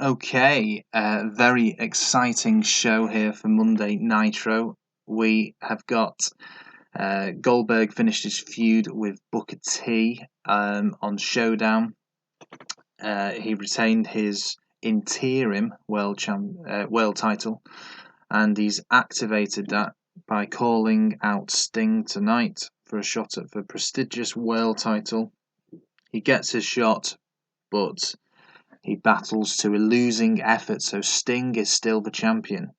Okay, very exciting show here for Monday Nitro. We have got Goldberg finished his feud with Booker T on Showdown. He retained his interim world title, and he's activated that by calling out Sting tonight for a shot at the prestigious world title. He gets his shot, but he battles to a losing effort, so Sting is still the champion.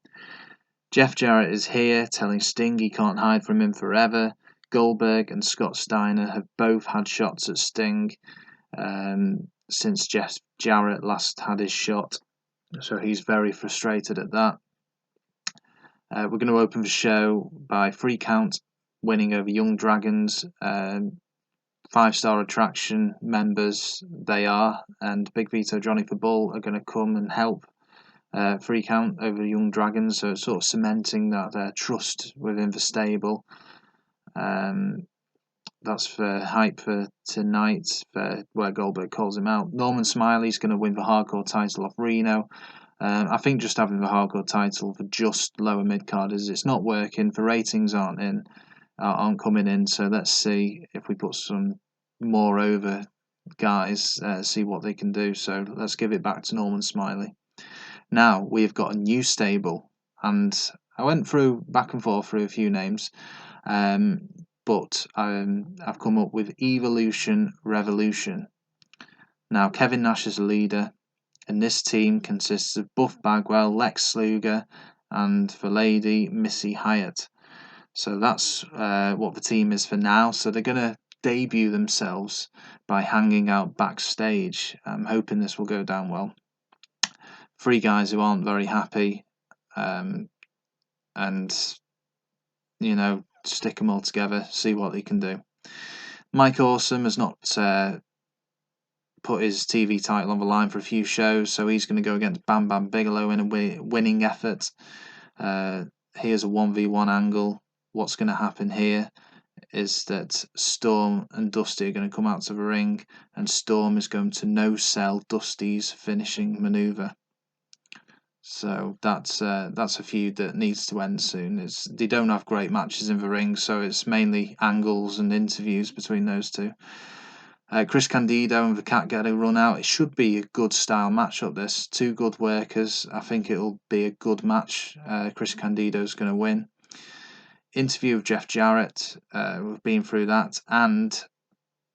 Jeff Jarrett is here, telling Sting he can't hide from him forever. Goldberg and Scott Steiner have both had shots at Sting since Jeff Jarrett last had his shot, so he's very frustrated at that. We're going to open the show by 3 count, winning over Young Dragons. 5-star attraction members they are, and Big Vito, Johnny the Bull are going to come and help 3 count over Young Dragons, so it's sort of cementing that trust within the stable. That's for hype for tonight, where Goldberg calls him out. Norman Smiley's going to win the hardcore title off Reno. I think just having the hardcore title for just lower mid carders, it's not working. The ratings aren't coming in, so let's see if we put some more over guys, see what they can do. So let's give it back to Norman Smiley. Now we've got a new stable, and I went through back and forth through a few names, but I've come up with Evolution Revolution. Now Kevin Nash is a leader, and this team consists of Buff Bagwell, Lex Luger, and the lady Missy Hyatt. So that's what the team is for now. So they're going to debut themselves by hanging out backstage. I'm hoping this will go down well. 3 guys who aren't very happy, and stick them all together, see what they can do. Mike Awesome has not put his TV title on the line for a few shows, so he's going to go against Bam Bam Bigelow in a winning effort. Here's a 1v1 angle. What's going to happen here is that Storm and Dusty are going to come out to the ring, and Storm is going to no-sell Dusty's finishing maneuver. So that's a feud that needs to end soon. They don't have great matches in the ring, so it's mainly angles and interviews between those two. Chris Candido and the Cat get a run out. It should be a good style matchup. This 2 good workers. I think it'll be a good match. Chris Candido's going to win. Interview of Jeff Jarrett. We've been through that, and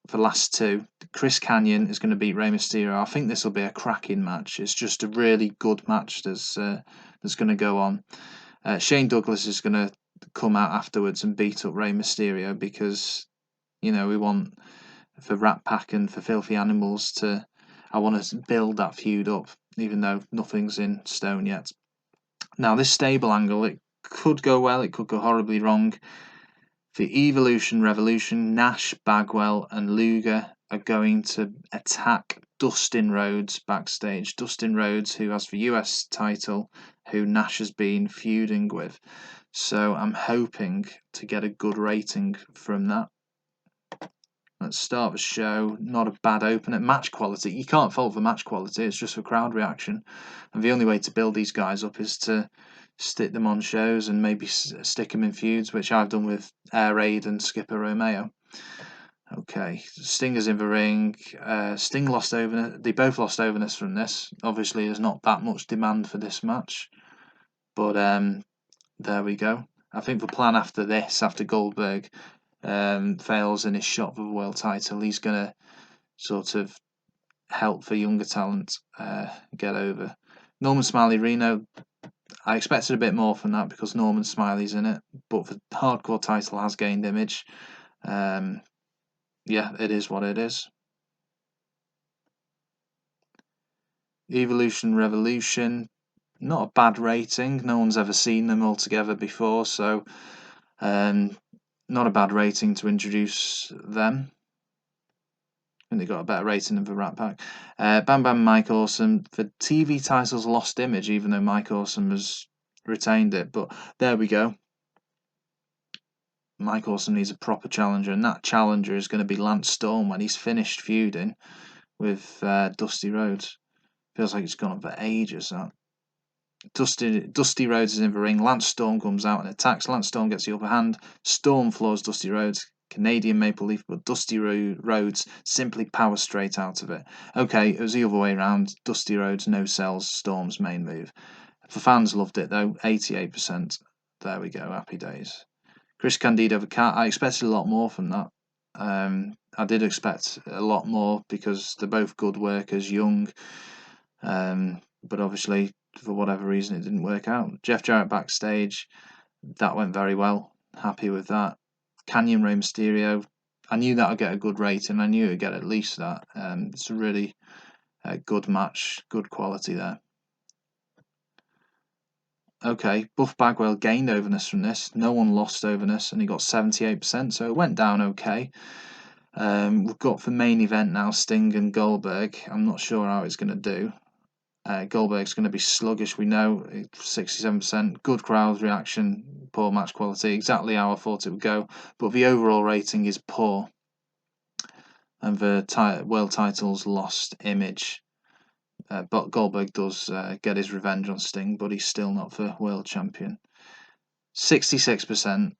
the last 2, Chris Kanyon is going to beat Rey Misterio. I think this will be a cracking match. It's just a really good match that's going to go on. Shane Douglas is going to come out afterwards and beat up Rey Mysterio because, we want for Rat Pack and for Filthy Animals I want to build that feud up, even though nothing's in stone yet. Now, this stable angle, it could go well, it could go horribly wrong. The Evolution Revolution, Nash, Bagwell and Luger are going to attack Dustin Rhodes backstage. Dustin Rhodes, who has the US title, who Nash has been feuding with. So I'm hoping to get a good rating from that. Let's start the show. Not a bad opener. Match quality. You can't fault the match quality. It's just for crowd reaction. And the only way to build these guys up is to stick them on shows and maybe stick them in feuds, which I've done with Air Raid and Skipper Romeo. Okay, Stinger's in the ring. Sting lost overness. They both lost overness from this. Obviously, there's not that much demand for this match. But there we go. I think the plan after this, after Goldberg fails in his shot for the world title, he's going to sort of help the younger talent get over. Norman Smiley, Reno, I expected a bit more from that because Norman Smiley's in it, but the hardcore title has gained image. Yeah, it is what it is. Evolution Revolution, not a bad rating. No one's ever seen them all together before, so not a bad rating to introduce them. I think they got a better rating than the Rat Pack. Bam Bam Mike Awesome. The TV title's lost image, even though Mike Awesome has retained it. But there we go. Mike Awesome needs a proper challenger, and that challenger is going to be Lance Storm when he's finished feuding with Dusty Rhodes. Feels like it's gone on for ages. That Dusty Rhodes is in the ring. Lance Storm comes out and attacks. Lance Storm gets the upper hand. Storm floors Dusty Rhodes. Canadian Maple Leaf, but Dusty Rhodes simply powers straight out of it. Okay, it was the other way around. Dusty Rhodes no sells Storm's main move. The fans loved it though. 88%. There we go. Happy days. Chris Candido, the cat. I expected a lot more from that. I did expect a lot more because they're both good workers, young. But obviously, for whatever reason, it didn't work out. Jeff Jarrett backstage. That went very well. Happy with that. Kanyon, Rey Misterio. I knew that I'd get a good rating. I knew it'd get at least that. It's a really good match. Good quality there. Okay, Buff Bagwell gained overness from this. No one lost overness, and he got 78%, so it went down okay. We've got for main event now Sting and Goldberg. I'm not sure how it's going to do. Goldberg's going to be sluggish, we know, 67%. Good crowd reaction, poor match quality, exactly how I thought it would go. But the overall rating is poor. And the world title's lost image. But Goldberg does get his revenge on Sting, but he's still not the world champion. 66%.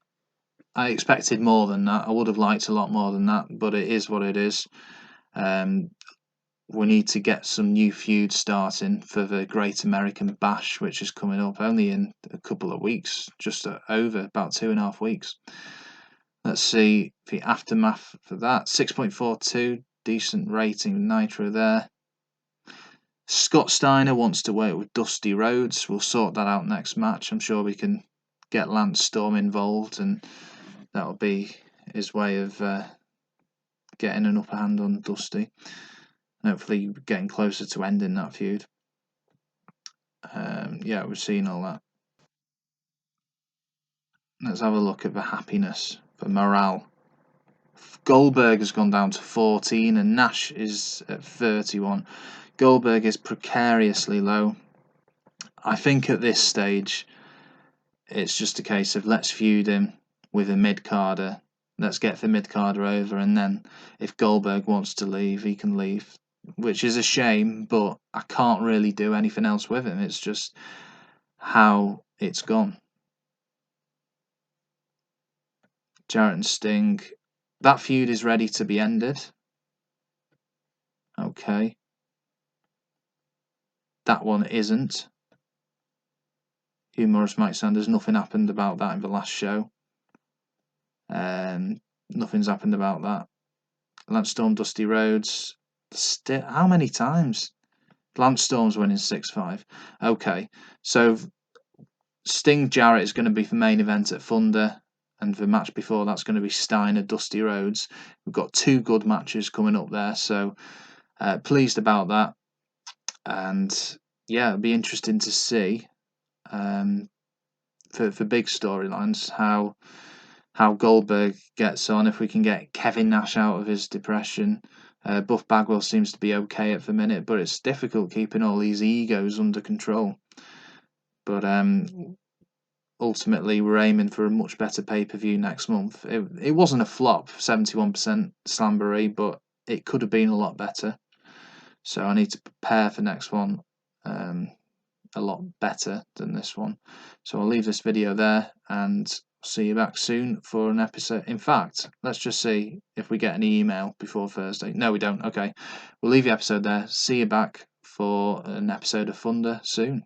I expected more than that. I would have liked a lot more than that, but it is what it is. We need to get some new feuds starting for the Great American Bash, which is coming up only in a couple of weeks, just over about 2.5 weeks. Let's see the aftermath for that. 6.42, decent rating. Nitro there. Scott Steiner wants to work with Dusty Rhodes. We'll sort that out next match. I'm sure we can get Lance Storm involved, and that'll be his way of getting an upper hand on Dusty. And hopefully getting closer to ending that feud. Yeah, we've seen all that. Let's have a look at the happiness, the morale. Goldberg has gone down to 14 and Nash is at 31. Goldberg is precariously low. I think at this stage it's just a case of let's feud him with a mid-carder. Let's get the mid-carder over, and then if Goldberg wants to leave, he can leave. Which is a shame, but I can't really do anything else with him. It's just how it's gone. Jarrett and Sting. That feud is ready to be ended. Okay. That one isn't. Hugh Morris, Mike Sanders. Nothing happened about that in the last show. Nothing's happened about that. Lance Storm, Dusty Rhodes. How many times? Lance Storm's winning 6-5. Okay, so Sting Jarrett is going to be the main event at Thunder, and the match before that's going to be Steiner, Dusty Rhodes. We've got 2 good matches coming up there, so pleased about that. And yeah, it'll be interesting to see for big storylines how Goldberg gets on, if we can get Kevin Nash out of his depression. Buff Bagwell seems to be okay at the minute, but it's difficult keeping all these egos under control. But ultimately, we're aiming for a much better pay-per-view next month. It wasn't a flop, 71% Slamboree, but it could have been a lot better. So I need to prepare for next one a lot better than this one. So I'll leave this video there and see you back soon for an episode. In fact, let's just see if we get any email before Thursday. No, we don't. Okay, we'll leave the episode there. See you back for an episode of Thunder soon.